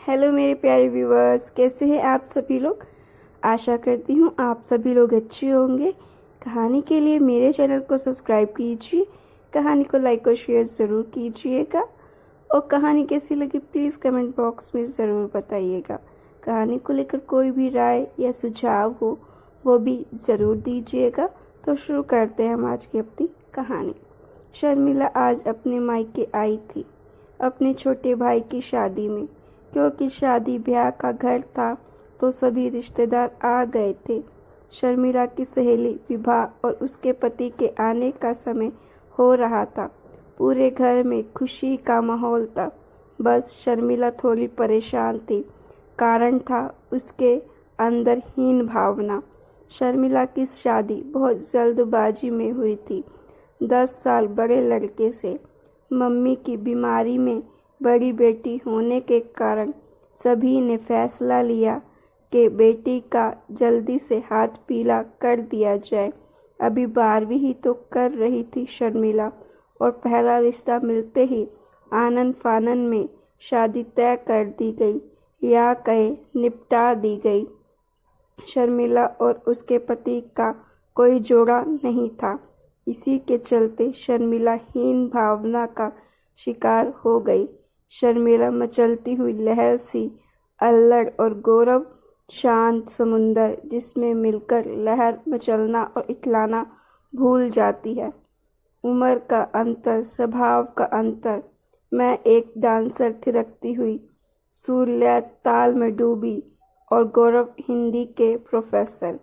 Hello मेरे प्यारे viewers, कैसे हैं आप सभी लोग। आशा करती हूँ आप सभी लोग अच्छे होंगे। कहानी के लिए मेरे चैनल को सब्सक्राइब कीजिए, कहानी को लाइक और शेयर ज़रूर कीजिएगा और कहानी कैसी लगी प्लीज़ कमेंट बॉक्स में ज़रूर बताइएगा। कहानी को लेकर कोई भी राय या सुझाव हो वो भी ज़रूर दीजिएगा। तो शुरू करते हैं हम आज की अपनी कहानी। शर्मिला आज अपने मायके आई थी अपने छोटे भाई की शादी में। क्योंकि शादी ब्याह का घर था तो सभी रिश्तेदार आ गए थे। शर्मिला की सहेली विभा और उसके पति के आने का समय हो रहा था। पूरे घर में खुशी का माहौल था। बस शर्मिला थोड़ी परेशान थी। कारण था उसके अंदर हीन भावना। शर्मिला की शादी बहुत जल्दबाजी में हुई थी, 10 साल बड़े लड़के से। मम्मी की बीमारी में बड़ी बेटी होने के कारण सभी ने फैसला लिया कि बेटी का जल्दी से हाथ पीला कर दिया जाए। अभी 12वीं ही तो कर रही थी शर्मिला और पहला रिश्ता मिलते ही आनन फानन में शादी तय कर दी गई, या कहे निपटा दी गई। शर्मिला और उसके पति का कोई जोड़ा नहीं था। इसी के चलते शर्मिला हीन भावना का शिकार हो गई। शर्मिला मचलती हुई लहर सी अल्लड़ और गौरव शांत समुंदर जिसमें मिलकर लहर मचलना और इठलाना भूल जाती है। उम्र का अंतर, स्वभाव का अंतर। मैं एक डांसर थिरकती हुई सुर लय ताल में डूबी और गौरव हिंदी के प्रोफेसर,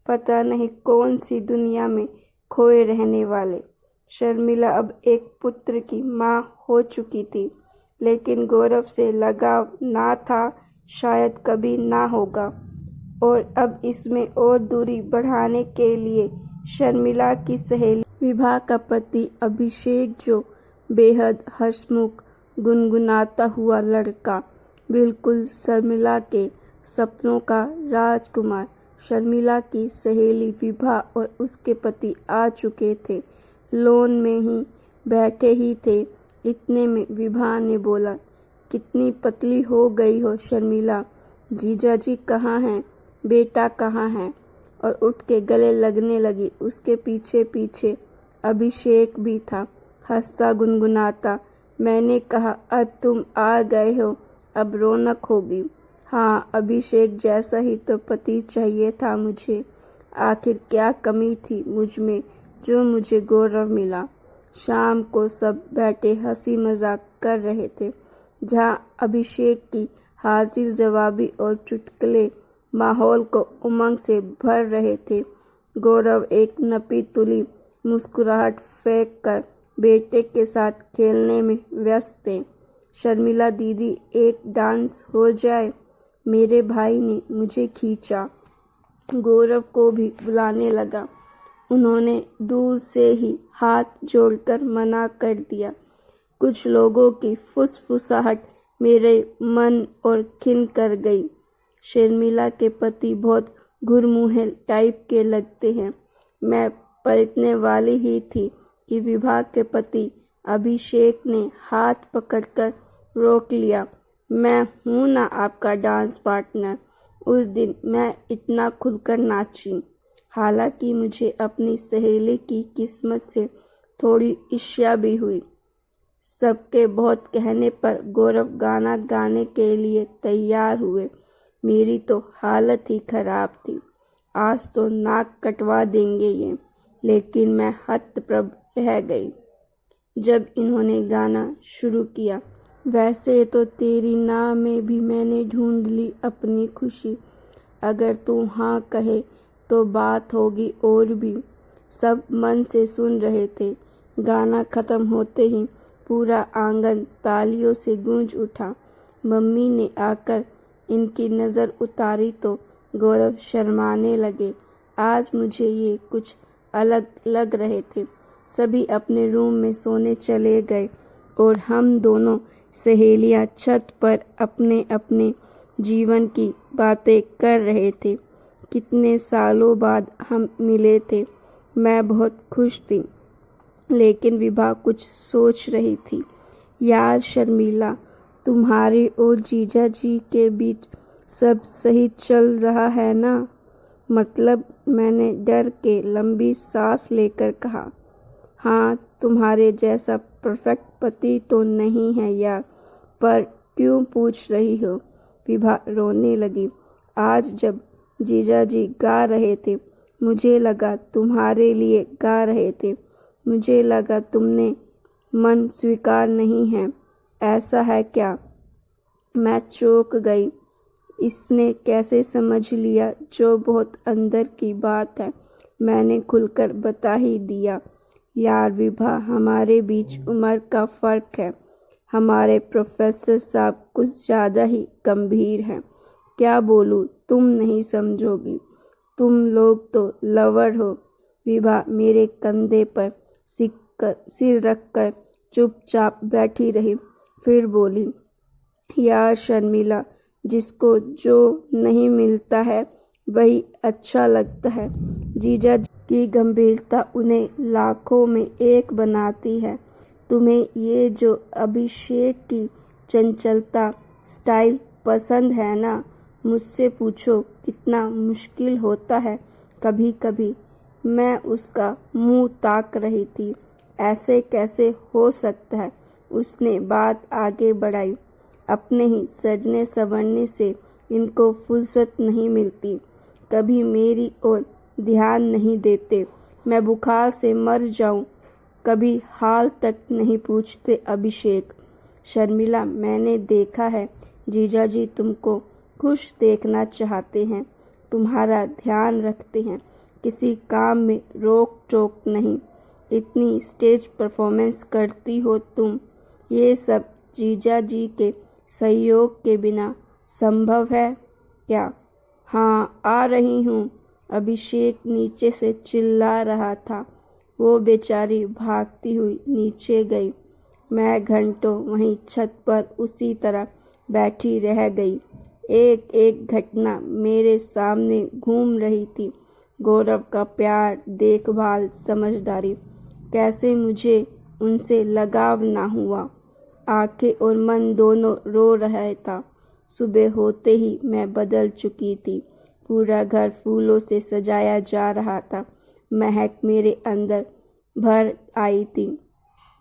पता नहीं कौन सी दुनिया में खोए रहने वाले। शर्मिला अब एक पुत्र की माँ हो चुकी थी, लेकिन गौरव से लगाव ना था, शायद कभी ना होगा। और अब इसमें और दूरी बढ़ाने के लिए शर्मिला की सहेली विभा का पति अभिषेक, जो बेहद हंसमुख गुनगुनाता हुआ लड़का, बिल्कुल शर्मिला के सपनों का राजकुमार। शर्मिला की सहेली विभा और उसके पति आ चुके थे, लॉन में ही बैठे ही थे। इतने में विभा ने बोला, कितनी पतली हो गई हो शर्मिला, जीजा जी कहाँ हैं, बेटा कहाँ है। और उठ के गले लगने लगी। उसके पीछे पीछे अभिषेक भी था, हंसता गुनगुनाता। मैंने कहा अब तुम आ गए हो, अब रौनक होगी। हाँ, अभिषेक जैसा ही तो पति चाहिए था मुझे। आखिर क्या कमी थी मुझ में जो मुझे गौरव मिला। शाम को सब बैठे हंसी मजाक कर रहे थे, जहाँ अभिषेक की हाजिर जवाबी और चुटकुले माहौल को उमंग से भर रहे थे। गौरव एक नपी तुली मुस्कुराहट फेंक कर बेटे के साथ खेलने में व्यस्त थे। शर्मिला दीदी एक डांस हो जाए। मेरे भाई ने मुझे खींचा, गौरव को भी बुलाने लगा। उन्होंने दूर से ही हाथ जोड़कर मना कर दिया। कुछ लोगों की फुसफुसाहट मेरे मन और खिन कर गई। शर्मिला के पति बहुत घुरमुहे टाइप के लगते हैं। मैं पलटने वाली ही थी कि विभा के पति अभिषेक ने हाथ पकड़कर रोक लिया। मैं हूँ ना आपका डांस पार्टनर। उस दिन मैं इतना खुलकर नाची। हालांकि मुझे अपनी सहेली की किस्मत से थोड़ी ईर्ष्या भी हुई। सबके बहुत कहने पर गौरव गाना गाने के लिए तैयार हुए। मेरी तो हालत ही खराब थी। आज तो नाक कटवा देंगे ये, लेकिन मैं हतप्रभ रह गई जब इन्होंने गाना शुरू किया। वैसे तो तेरी नाव में भी मैंने ढूंढ ली अपनी खुशी, अगर तू हाँ कहे तो बात होगी और भी। सब मन से सुन रहे थे। गाना खत्म होते ही पूरा आंगन तालियों से गूंज उठा। मम्मी ने आकर इनकी नज़र उतारी तो गौरव शर्माने लगे। आज मुझे ये कुछ अलग लग रहे थे। सभी अपने रूम में सोने चले गए और हम दोनों सहेलियां छत पर अपने अपने जीवन की बातें कर रहे थे। कितने सालों बाद हम मिले थे। मैं बहुत खुश थी, लेकिन विभा कुछ सोच रही थी। यार शर्मिला, तुम्हारे और जीजा जी के बीच सब सही चल रहा है ना? मतलब, मैंने डर के लंबी सांस लेकर कहा। हाँ, तुम्हारे जैसा परफेक्ट पति तो नहीं है यार, पर क्यों पूछ रही हो? विभा रोने लगी। आज जब जीजा जी गा रहे थे, मुझे लगा तुम्हारे लिए गा रहे थे। मुझे लगा तुमने मन स्वीकार नहीं है। ऐसा है क्या? मैं चौंक गई। इसने कैसे समझ लिया जो बहुत अंदर की बात है? मैंने खुलकर बता ही दिया। यार विभा, हमारे बीच उम्र का फ़र्क है। हमारे प्रोफेसर साहब कुछ ज़्यादा ही गंभीर हैं। क्या बोलूँ, तुम नहीं समझोगी। तुम लोग तो लवर हो। विभा मेरे कंधे पर सिर रखकर चुपचाप बैठी रही। फिर बोली, यार शर्मिला, जिसको जो नहीं मिलता है वही अच्छा लगता है। जीजा की गंभीरता उन्हें लाखों में एक बनाती है। तुम्हें ये जो अभिषेक की चंचलता स्टाइल पसंद है ना? मुझसे पूछो कितना मुश्किल होता है कभी कभी। मैं उसका मुंह ताक रही थी। ऐसे कैसे हो सकता है? उसने बात आगे बढ़ाई। अपने ही सजने संवरने से इनको फुर्सत नहीं मिलती। कभी मेरी ओर ध्यान नहीं देते। मैं बुखार से मर जाऊं, कभी हाल तक नहीं पूछते अभिषेक। शर्मिला, मैंने देखा है जीजा जी तुमको खुश देखना चाहते हैं, तुम्हारा ध्यान रखते हैं, किसी काम में रोक टोक नहीं। इतनी स्टेज परफॉर्मेंस करती हो तुम, ये सब जीजा जी के सहयोग के बिना संभव है क्या? हाँ, आ रही हूँ। अभिषेक नीचे से चिल्ला रहा था। वो बेचारी भागती हुई नीचे गई। मैं घंटों वहीं छत पर उसी तरह बैठी रह गई। एक एक घटना मेरे सामने घूम रही थी। गौरव का प्यार, देखभाल, समझदारी, कैसे मुझे उनसे लगाव ना हुआ। आंखें और मन दोनों रो रहा था। सुबह होते ही मैं बदल चुकी थी। पूरा घर फूलों से सजाया जा रहा था। महक मेरे अंदर भर आई थी।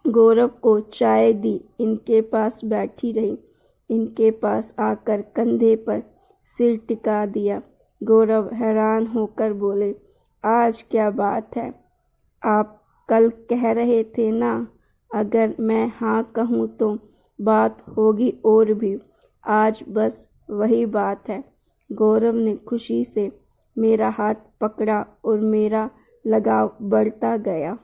गौरव को चाय दी, इनके पास बैठी रही। इनके पास आकर कंधे पर सिर टिका दिया। गौरव हैरान होकर बोले, आज क्या बात है? आप कल कह रहे थे ना, अगर मैं हाँ कहूँ तो बात होगी और भी। आज बस वही बात है। गौरव ने खुशी से मेरा हाथ पकड़ा और मेरा लगाव बढ़ता गया।